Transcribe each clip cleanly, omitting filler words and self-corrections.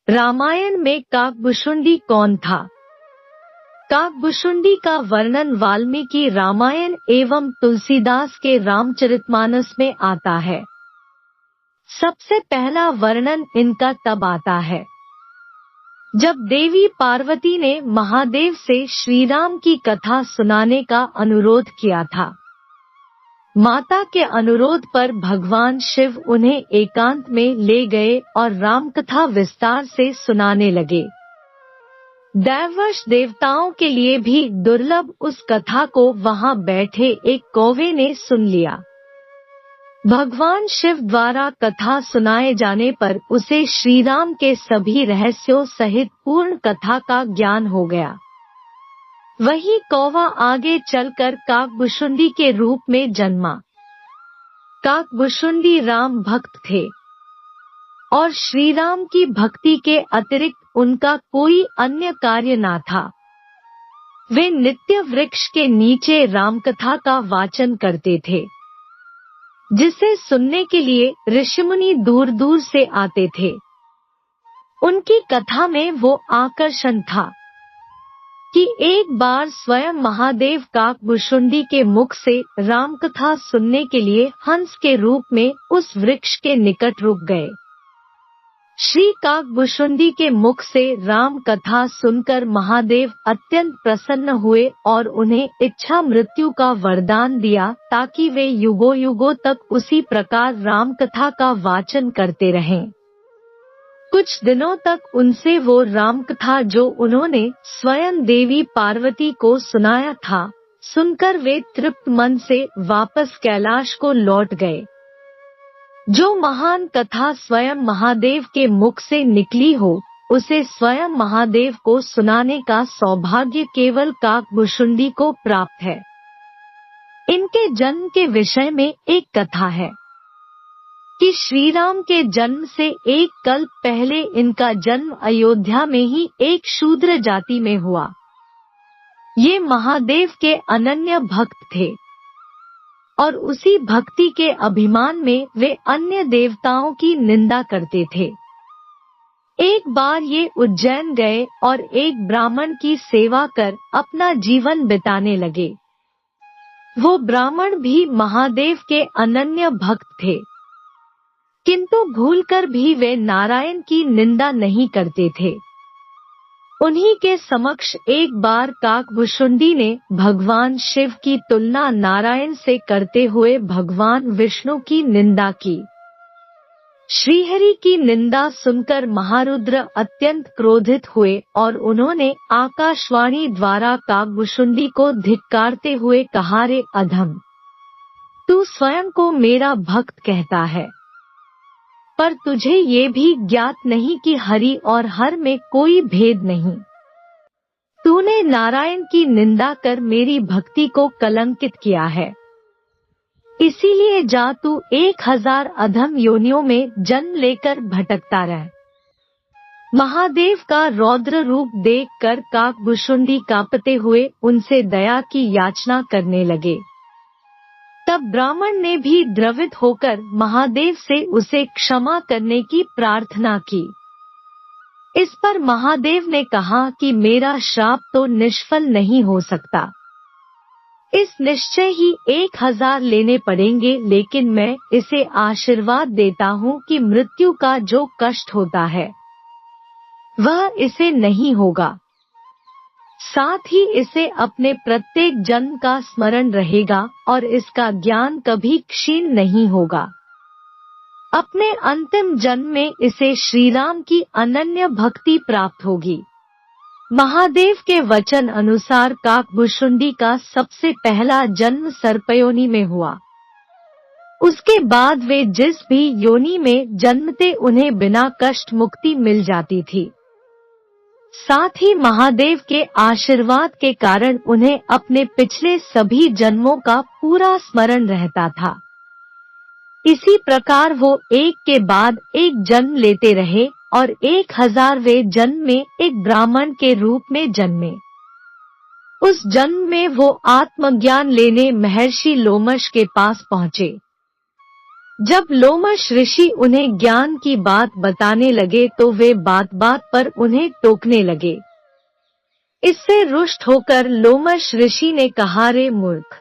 रामायण में काकभुशुंडी कौन था? काकभुशुंडी का वर्णन वाल्मीकि रामायण एवं तुलसीदास के रामचरितमानस में आता है। सबसे पहला वर्णन इनका तब आता है जब देवी पार्वती ने महादेव से श्रीराम की कथा सुनाने का अनुरोध किया था। माता के अनुरोध पर भगवान शिव उन्हें एकांत में ले गए और राम कथा विस्तार से सुनाने लगे। दैववश देवताओं के लिए भी दुर्लभ उस कथा को वहां बैठे एक कौवे ने सुन लिया। भगवान शिव द्वारा कथा सुनाए जाने पर उसे श्रीराम के सभी रहस्यों सहित पूर्ण कथा का ज्ञान हो गया। वही कौवा आगे चलकर काकभुशुंडी के रूप में जन्मा। काकभुशुंडी राम भक्त थे और श्रीराम की भक्ति के अतिरिक्त उनका कोई अन्य कार्य न था। वे नित्य वृक्ष के नीचे रामकथा का वाचन करते थे, जिसे सुनने के लिए ऋषिमुनि दूर दूर से आते थे। उनकी कथा में वो आकर्षण था कि एक बार स्वयं महादेव काकभुशुंडी के मुख से रामकथा सुनने के लिए हंस के रूप में उस वृक्ष के निकट रुक गए। श्री काकभुशुंडी के मुख से राम कथा सुनकर महादेव अत्यंत प्रसन्न हुए और उन्हें इच्छा मृत्यु का वरदान दिया ताकि वे युगों युगों तक उसी प्रकार राम कथा का वाचन करते रहें। कुछ दिनों तक उनसे वो राम कथा जो उन्होंने स्वयं देवी पार्वती को सुनाया था, सुनकर वे तृप्त मन से वापस कैलाश को लौट गए। जो महान कथा स्वयं महादेव के मुख से निकली हो, उसे स्वयं महादेव को सुनाने का सौभाग्य केवल काकभुशुंडी को प्राप्त है। इनके जन्म के विषय में एक कथा है कि श्रीराम के जन्म से एक कल्प पहले इनका जन्म अयोध्या में ही एक शूद्र जाति में हुआ। ये महादेव के अनन्य भक्त थे और उसी भक्ति के अभिमान में वे अन्य देवताओं की निंदा करते थे। एक बार ये उज्जैन गए और एक ब्राह्मण की सेवा कर अपना जीवन बिताने लगे। वो ब्राह्मण भी महादेव के अनन्य भक्त थे, किंतु भूलकर भी वे नारायण की निंदा नहीं करते थे। उन्हीं के समक्ष एक बार काकभुशुंडी ने भगवान शिव की तुलना नारायण से करते हुए भगवान विष्णु की निंदा की। श्रीहरि की निंदा सुनकर महारुद्र अत्यंत क्रोधित हुए और उन्होंने आकाशवाणी द्वारा काकभुशुंडी को धिक्कारते हुए कहा, रे अधम, तू स्वयं को मेरा भक्त कहता है, पर तुझे ये भी ज्ञात नहीं कि हरि और हर में कोई भेद नहीं। तूने नारायण की निंदा कर मेरी भक्ति को कलंकित किया है। इसीलिए जा तू 1000 अधम योनियों में जन्म लेकर भटकता रह। महादेव का रौद्र रूप देखकर काकभुशुंडी कांपते हुए उनसे दया की याचना करने लगे। तब ब्राह्मण ने भी द्रवित होकर महादेव से उसे क्षमा करने की प्रार्थना की। इस पर महादेव ने कहा कि मेरा श्राप तो निष्फल नहीं हो सकता। इस निश्चय ही 1000 लेने पड़ेंगे, लेकिन मैं इसे आशीर्वाद देता हूँ कि मृत्यु का जो कष्ट होता है वह इसे नहीं होगा। साथ ही इसे अपने प्रत्येक जन्म का स्मरण रहेगा और इसका ज्ञान कभी क्षीण नहीं होगा। अपने अंतिम जन्म में इसे श्रीराम की अनन्य भक्ति प्राप्त होगी। महादेव के वचन अनुसार काकभुशुंडी का सबसे पहला जन्म सर्पयोनि में हुआ। उसके बाद वे जिस भी योनि में जन्मते उन्हें बिना कष्ट मुक्ति मिल जाती थी। साथ ही महादेव के आशीर्वाद के कारण उन्हें अपने पिछले सभी जन्मों का पूरा स्मरण रहता था। इसी प्रकार वो एक के बाद एक जन्म लेते रहे और 1000वें जन्म में एक ब्राह्मण के रूप में जन्मे। उस जन्म में वो आत्मज्ञान लेने महर्षि लोमश के पास पहुँचे। जब लोमश ऋषि उन्हें ज्ञान की बात बताने लगे तो वे बात बात पर उन्हें टोकने लगे। इससे रुष्ट होकर लोमश ऋषि ने कहा, रे मूर्ख,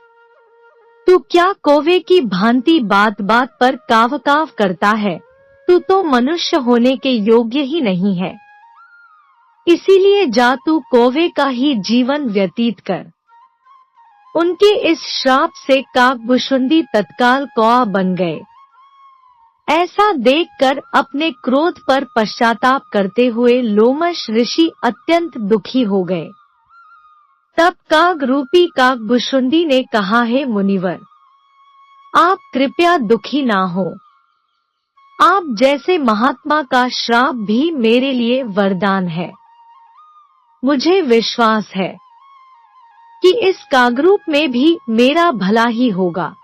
तू क्या कौवे की भांति बात बात पर काव काव करता है? तू तो मनुष्य होने के योग्य ही नहीं है। इसीलिए जा तू कौवे का ही जीवन व्यतीत कर। उनके इस श्राप से काकभुशुंडी तत्काल कौआ बन गए। ऐसा देखकर अपने क्रोध पर पश्चाताप करते हुए लोमश ऋषि अत्यंत दुखी हो गए। तब काग रूपी काकभुशुंडी ने कहा, हे मुनिवर, आप कृपया दुखी ना हो। आप जैसे महात्मा का श्राप भी मेरे लिए वरदान है। मुझे विश्वास है कि इस कागरूप में भी मेरा भला ही होगा।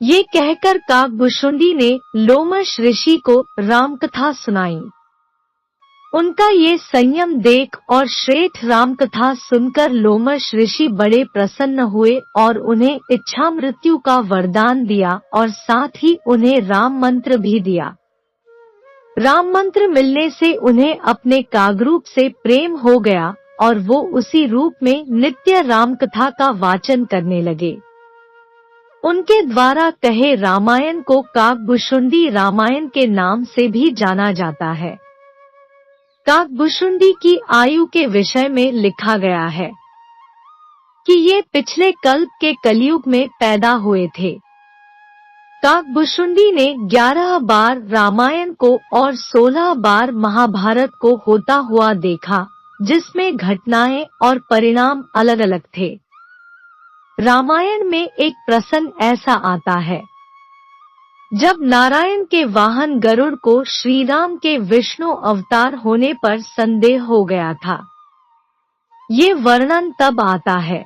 ये कहकर काकभुशुंडी ने लोमश ऋषि को रामकथा सुनाई। उनका ये संयम देख और श्रेष्ठ रामकथा सुनकर लोमश ऋषि बड़े प्रसन्न हुए और उन्हें इच्छा मृत्यु का वरदान दिया और साथ ही उन्हें राम मंत्र भी दिया। राम मंत्र मिलने से उन्हें अपने कागरूप से प्रेम हो गया और वो उसी रूप में नित्य रामकथा का वाचन करने लगे। उनके द्वारा कहे रामायण को काकभुशुंडी रामायण के नाम से भी जाना जाता है। काकभुशुंडी की आयु के विषय में लिखा गया है कि ये पिछले कल्प के कलयुग में पैदा हुए थे। काकभुशुंडी ने 11 बार रामायण को और 16 बार महाभारत को होता हुआ देखा, जिसमें घटनाएं और परिणाम अलग अलग थे। रामायण में एक प्रसंग ऐसा आता है जब नारायण के वाहन गरुड़ को श्री राम के विष्णु अवतार होने पर संदेह हो गया था। ये वर्णन तब आता है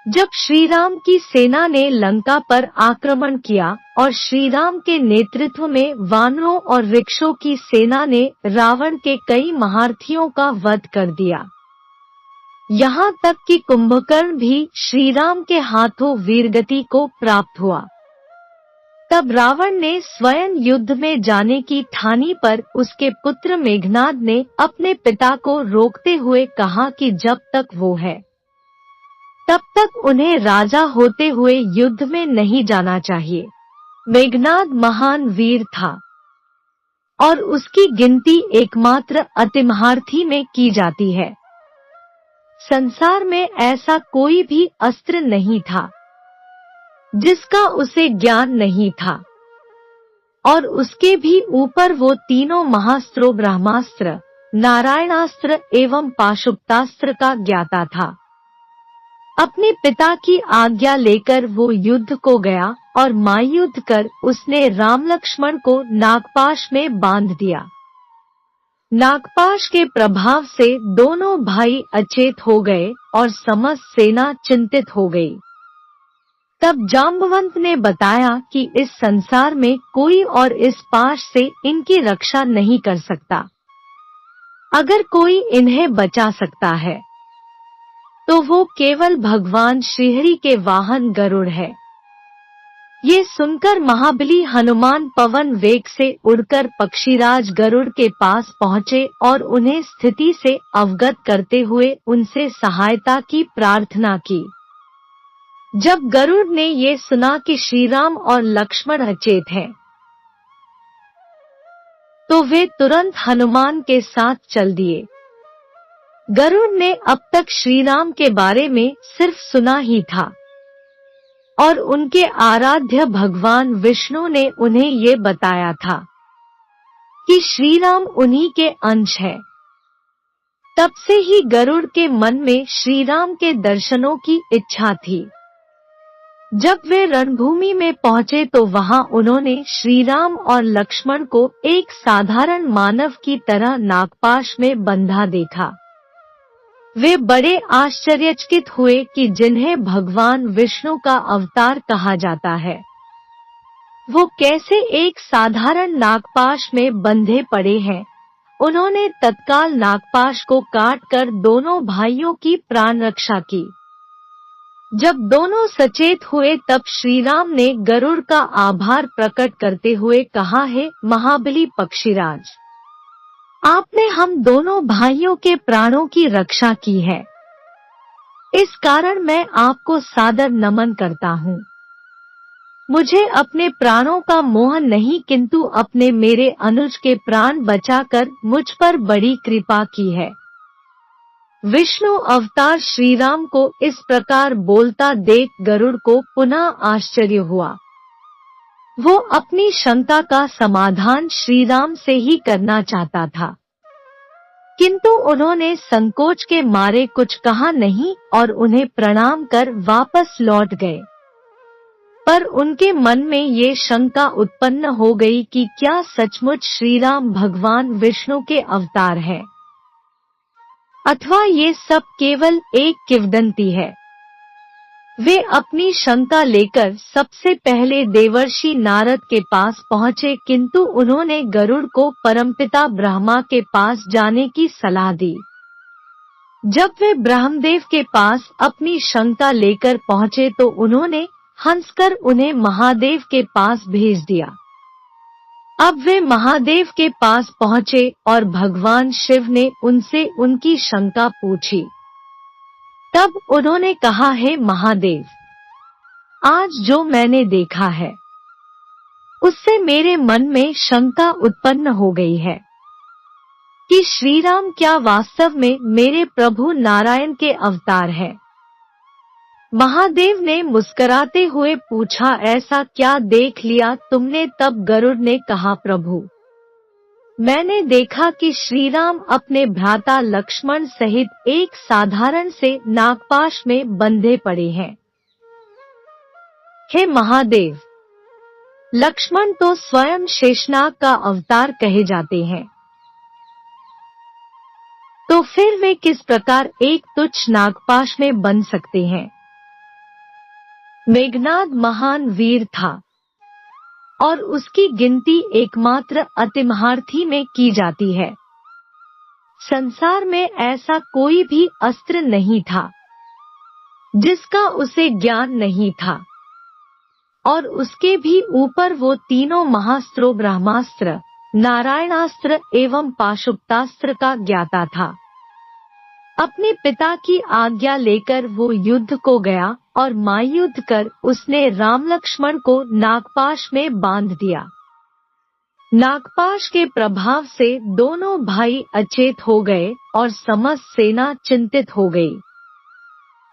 जब श्री राम की सेना ने लंका पर आक्रमण किया और श्री राम के नेतृत्व में वानरों और वृक्षों की सेना ने रावण के कई महारथियों का वध कर दिया। यहाँ तक कि कुंभकर्ण भी श्री राम के हाथों वीरगति को प्राप्त हुआ। तब रावण ने स्वयं युद्ध में जाने की ठानी पर उसके पुत्र मेघनाद ने अपने पिता को रोकते हुए कहा कि जब तक वो है तब तक उन्हें राजा होते हुए युद्ध में नहीं जाना चाहिए। मेघनाद महान वीर था और उसकी गिनती एकमात्र अतिमहारथी में की जाती है। संसार में ऐसा कोई भी अस्त्र नहीं था जिसका उसे ज्ञान नहीं था और उसके भी ऊपर वो तीनों महास्त्रों ब्रह्मास्त्र, नारायणास्त्र एवं पाशुपतास्त्र का ज्ञाता था। अपने पिता की आज्ञा लेकर वो युद्ध को गया और महायुद्ध कर उसने राम लक्ष्मण को नागपाश में बांध दिया। नागपाश के प्रभाव से दोनों भाई अचेत हो गए और समस्त सेना चिंतित हो गई। तब जाम्बवंत ने बताया कि इस संसार में कोई और इस पाश से इनकी रक्षा नहीं कर सकता। अगर कोई इन्हें बचा सकता है तो वो केवल भगवान श्रीहरि के वाहन गरुड़ है। ये सुनकर महाबली हनुमान पवन वेग से उड़कर पक्षीराज गरुड़ के पास पहुँचे और उन्हें स्थिति से अवगत करते हुए उनसे सहायता की प्रार्थना की। जब गरुड़ ने ये सुना कि श्री राम और लक्ष्मण अचेत हैं, तो वे तुरंत हनुमान के साथ चल दिए। गरुड़ ने अब तक श्री राम के बारे में सिर्फ सुना ही था और उनके आराध्य भगवान विष्णु ने उन्हें ये बताया था कि श्री राम उन्हीं के अंश है। तब से ही गरुड़ के मन में श्री राम के दर्शनों की इच्छा थी। जब वे रणभूमि में पहुंचे तो वहां उन्होंने श्री राम और लक्ष्मण को एक साधारण मानव की तरह नागपाश में बंधा देखा। वे बड़े आश्चर्यचकित हुए कि जिन्हें भगवान विष्णु का अवतार कहा जाता है, वो कैसे एक साधारण नागपाश में बंधे पड़े हैं। उन्होंने तत्काल नागपाश को काटकर दोनों भाइयों की प्राण रक्षा की। जब दोनों सचेत हुए तब श्री राम ने गरुड़ का आभार प्रकट करते हुए कहा, है महाबली पक्षीराज, आपने हम दोनों भाइयों के प्राणों की रक्षा की है। इस कारण मैं आपको सादर नमन करता हूँ। मुझे अपने प्राणों का मोह नहीं किंतु अपने मेरे अनुज के प्राण बचाकर मुझ पर बड़ी कृपा की है। विष्णु अवतार श्री राम को इस प्रकार बोलता देख गरुड़ को पुनः आश्चर्य हुआ। वो अपनी शंका का समाधान श्री राम से ही करना चाहता था, किंतु उन्होंने संकोच के मारे कुछ कहा नहीं और उन्हें प्रणाम कर वापस लौट गए। पर उनके मन में ये शंका उत्पन्न हो गई कि क्या सचमुच श्री राम भगवान विष्णु के अवतार हैं, अथवा ये सब केवल एक किंवदंती है। वे अपनी शंका लेकर सबसे पहले देवर्षि नारद के पास पहुँचे, किंतु उन्होंने गरुड़ को परमपिता ब्रह्मा के पास जाने की सलाह दी। जब वे ब्रह्मदेव के पास अपनी शंका लेकर पहुँचे तो उन्होंने हंसकर उन्हें महादेव के पास भेज दिया। अब वे महादेव के पास पहुँचे और भगवान शिव ने उनसे उनकी शंका पूछी। तब उन्होंने कहा, है महादेव, आज जो मैंने देखा है उससे मेरे मन में शंका उत्पन्न हो गई है कि श्री राम क्या वास्तव में मेरे प्रभु नारायण के अवतार हैं। महादेव ने मुस्कुराते हुए पूछा, ऐसा क्या देख लिया तुमने? तब गरुड़ ने कहा, प्रभु, मैंने देखा कि श्री राम अपने भ्राता लक्ष्मण सहित एक साधारण से नागपाश में बंधे पड़े हैं। हे महादेव, लक्ष्मण तो स्वयं शेषनाग का अवतार कहे जाते हैं, तो फिर वे किस प्रकार एक तुच्छ नागपाश में बंध सकते हैं? मेघनाद महान वीर था और उसकी गिनती एकमात्र अतिमहारथी में की जाती है। संसार में ऐसा कोई भी अस्त्र नहीं था जिसका उसे ज्ञान नहीं था, और उसके भी ऊपर वो तीनों महास्त्रों ब्रह्मास्त्र, नारायणास्त्र एवं पाशुपतास्त्र का ज्ञाता था। अपने पिता की आज्ञा लेकर वो युद्ध को गया और महायुद्ध कर उसने राम लक्ष्मण को नागपाश में बांध दिया। नागपाश के प्रभाव से दोनों भाई अचेत हो गए और समस्त सेना चिंतित हो गई।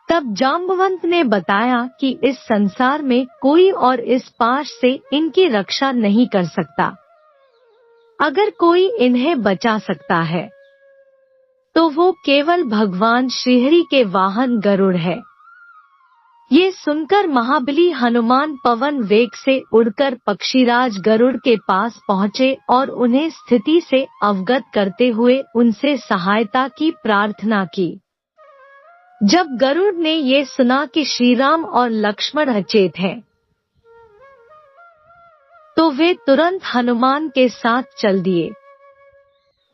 तब जाम्बवंत ने बताया कि इस संसार में कोई और इस पाश से इनकी रक्षा नहीं कर सकता। अगर कोई इन्हें बचा सकता है तो वो केवल भगवान श्रीहरि के वाहन गरुड़ है। ये सुनकर महाबली हनुमान पवन वेग से उड़कर पक्षीराज गरुड़ के पास पहुँचे और उन्हें स्थिति से अवगत करते हुए उनसे सहायता की प्रार्थना की। जब गरुड़ ने ये सुना कि श्री राम और लक्ष्मण अचेत हैं, तो वे तुरंत हनुमान के साथ चल दिए।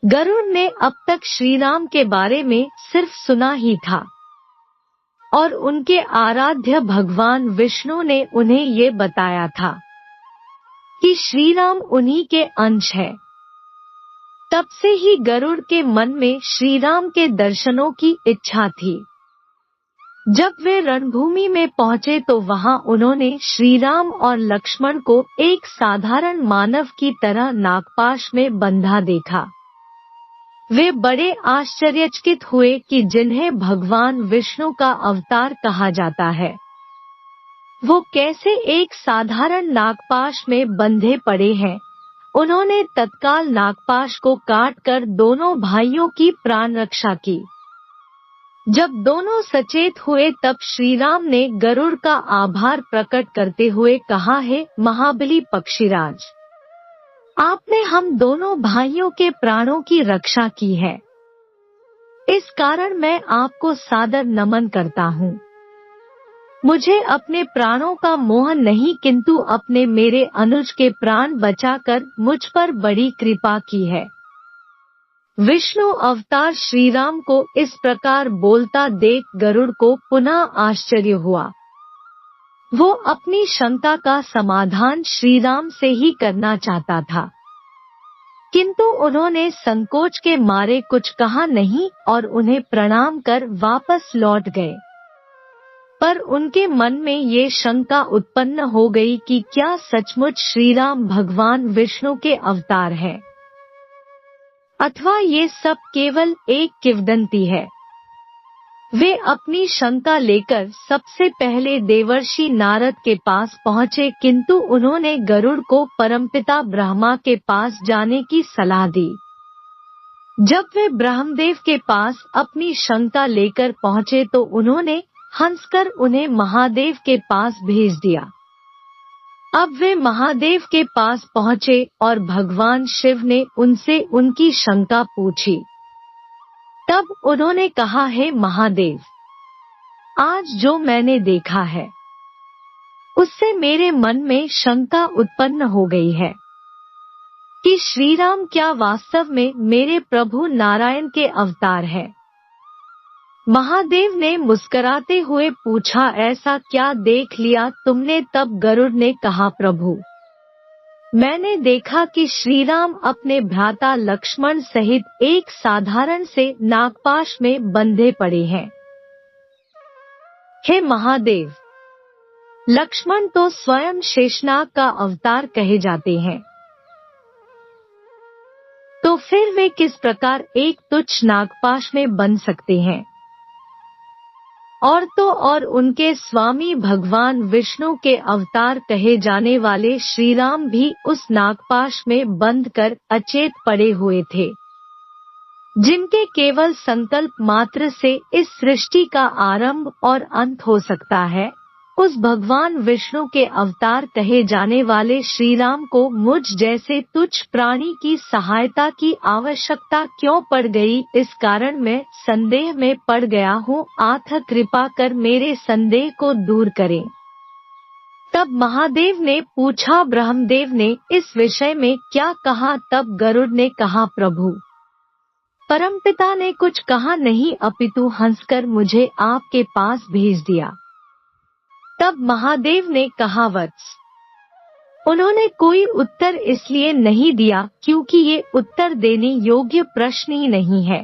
गरुड़ ने अब तक श्री राम के बारे में सिर्फ सुना ही था और उनके आराध्य भगवान विष्णु ने उन्हें ये बताया था कि श्री राम उन्हीं के अंश है। तब से ही गरुड़ के मन में श्री राम के दर्शनों की इच्छा थी। जब वे रणभूमि में पहुंचे तो वहां उन्होंने श्री राम और लक्ष्मण को एक साधारण मानव की तरह नागपाश में बंधा देखा। वे बड़े आश्चर्यचकित हुए कि जिन्हें भगवान विष्णु का अवतार कहा जाता है, वो कैसे एक साधारण नागपाश में बंधे पड़े हैं। उन्होंने तत्काल नागपाश को काटकर दोनों भाइयों की प्राण रक्षा की। जब दोनों सचेत हुए तब श्री राम ने गरुड़ का आभार प्रकट करते हुए कहा, है महाबली पक्षीराज, आपने हम दोनों भाइयों के प्राणों की रक्षा की है। इस कारण मैं आपको सादर नमन करता हूँ। मुझे अपने प्राणों का मोह नहीं किंतु अपने मेरे अनुज के प्राण बचाकर मुझ पर बड़ी कृपा की है। विष्णु अवतार श्रीराम को इस प्रकार बोलता देख गरुड़ को पुनः आश्चर्य हुआ। वो अपनी शंका का समाधान श्रीराम से ही करना चाहता था, किंतु उन्होंने संकोच के मारे कुछ कहा नहीं और उन्हें प्रणाम कर वापस लौट गए। पर उनके मन में ये शंका उत्पन्न हो गई कि क्या सचमुच श्रीराम भगवान विष्णु के अवतार हैं, अथवा ये सब केवल एक किंवदंती है। वे अपनी शंका लेकर सबसे पहले देवर्षि नारद के पास पहुँचे, किंतु उन्होंने गरुड़ को परमपिता ब्रह्मा के पास जाने की सलाह दी। जब वे ब्रह्मदेव के पास अपनी शंका लेकर पहुँचे तो उन्होंने हंसकर उन्हें महादेव के पास भेज दिया। अब वे महादेव के पास पहुँचे और भगवान शिव ने उनसे उनकी शंका पूछी। तब उन्होंने कहा, हे महादेव, आज जो मैंने देखा है उससे मेरे मन में शंका उत्पन्न हो गई है कि श्रीराम क्या वास्तव में मेरे प्रभु नारायण के अवतार हैं। महादेव ने मुस्कुराते हुए पूछा, ऐसा क्या देख लिया तुमने? तब गरुड़ ने कहा, प्रभु, मैंने देखा कि श्रीराम अपने भ्राता लक्ष्मण सहित एक साधारण से नागपाश में बंधे पड़े हैं। हे महादेव, लक्ष्मण तो स्वयं शेषनाग का अवतार कहे जाते हैं, तो फिर वे किस प्रकार एक तुच्छ नागपाश में बंध सकते हैं? और तो और उनके स्वामी भगवान विष्णु के अवतार कहे जाने वाले श्रीराम भी उस नागपाश में बंध कर अचेत पड़े हुए थे, जिनके केवल संकल्प मात्र से इस सृष्टि का आरंभ और अंत हो सकता है। उस भगवान विष्णु के अवतार कहे जाने वाले श्रीराम को मुझ जैसे तुच्छ प्राणी की सहायता की आवश्यकता क्यों पड़ गई? इस कारण मैं संदेह में पड़ गया हूँ। आप कृपा कर मेरे संदेह को दूर करें। तब महादेव ने पूछा, ब्रह्मदेव ने इस विषय में क्या कहा? तब गरुड़ ने कहा, प्रभु, परमपिता ने कुछ कहा नहीं, अपितु हंसकर मुझे आपके पास भेज दिया। तब महादेव ने कहा, वत्स, उन्होंने कोई उत्तर इसलिए नहीं दिया क्योंकि ये उत्तर देने योग्य प्रश्न ही नहीं है।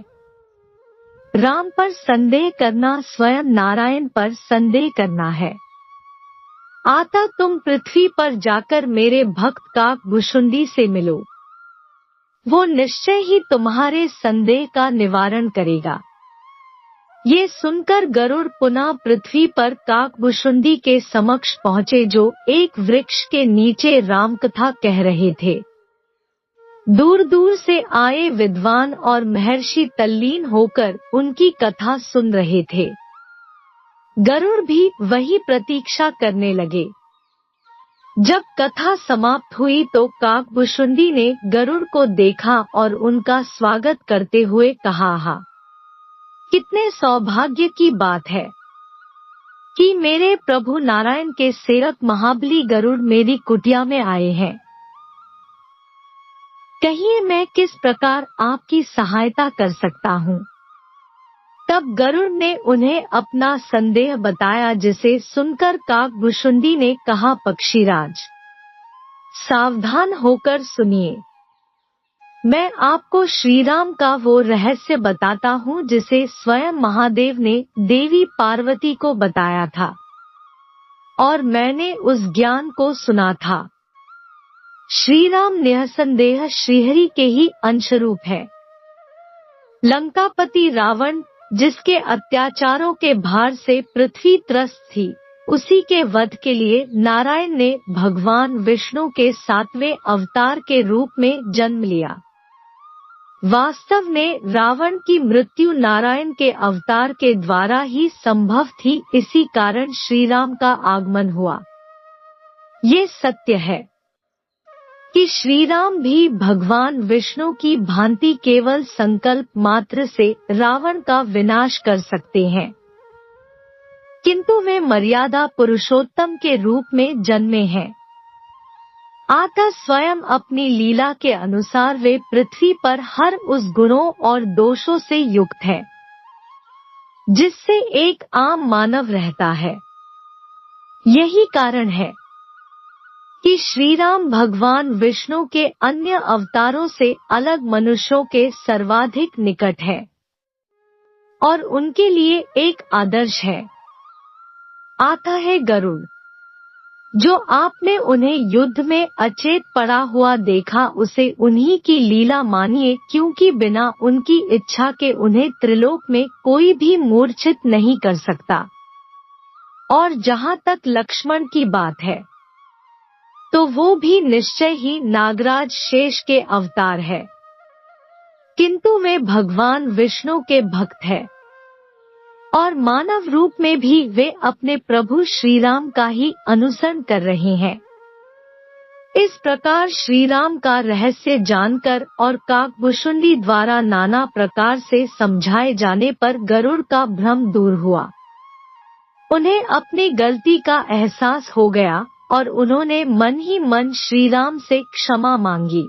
राम पर संदेह करना स्वयं नारायण पर संदेह करना है। आता तुम पृथ्वी पर जाकर मेरे भक्त काकभुशुंडी से मिलो, वो निश्चय ही तुम्हारे संदेह का निवारण करेगा। ये सुनकर गरुड़ पुनः पृथ्वी पर काकभुशुंडी के समक्ष पहुँचे, जो एक वृक्ष के नीचे राम कथा कह रहे थे। दूर दूर से आए विद्वान और महर्षि तल्लीन होकर उनकी कथा सुन रहे थे। गरुड़ भी वही प्रतीक्षा करने लगे। जब कथा समाप्त हुई तो काकभुशुंडी ने गरुड़ को देखा और उनका स्वागत करते हुए कहा, हा, कितने सौभाग्य की बात है कि मेरे प्रभु नारायण के सेवक महाबली गरुड़ मेरी कुटिया में आए हैं। कहिए मैं किस प्रकार आपकी सहायता कर सकता हूँ? तब गरुड़ ने उन्हें अपना संदेह बताया, जिसे सुनकर काकभुशुंडी ने कहा, पक्षीराज, सावधान होकर सुनिए। मैं आपको श्रीराम का वो रहस्य बताता हूँ जिसे स्वयं महादेव ने देवी पार्वती को बताया था और मैंने उस ज्ञान को सुना था। श्रीराम निसंदेह श्रीहरि के ही अंशरूप है। लंकापति रावण, जिसके अत्याचारों के भार से पृथ्वी त्रस्त थी, उसी के वध के लिए नारायण ने भगवान विष्णु के 7वें अवतार के रूप में जन्म लिया। वास्तव में रावण की मृत्यु नारायण के अवतार के द्वारा ही संभव थी, इसी कारण श्रीराम का आगमन हुआ। ये सत्य है कि श्रीराम भी भगवान विष्णु की भांति केवल संकल्प मात्र से रावण का विनाश कर सकते हैं, किंतु वे मर्यादा पुरुषोत्तम के रूप में जन्मे हैं। आता स्वयं अपनी लीला के अनुसार वे पृथ्वी पर हर उस गुणों और दोषों से युक्त है जिससे एक आम मानव रहता है। यही कारण है कि श्री राम भगवान विष्णु के अन्य अवतारों से अलग मनुष्यों के सर्वाधिक निकट है और उनके लिए एक आदर्श है। आता है गरुड़। जो आपने उन्हें युद्ध में अचेत पड़ा हुआ देखा उसे उन्हीं की लीला मानिए, क्योंकि बिना उनकी इच्छा के उन्हें त्रिलोक में कोई भी मूर्छित नहीं कर सकता। और जहाँ तक लक्ष्मण की बात है तो वो भी निश्चय ही नागराज शेष के अवतार है, किंतु वे भगवान विष्णु के भक्त है और मानव रूप में भी वे अपने प्रभु श्री राम का ही अनुसरण कर रहे हैं। इस प्रकार श्री राम का रहस्य जानकर और काकभुशुंडी द्वारा नाना प्रकार से समझाए जाने पर गरुड़ का भ्रम दूर हुआ। उन्हें अपनी गलती का एहसास हो गया और उन्होंने मन ही मन श्री राम से क्षमा मांगी।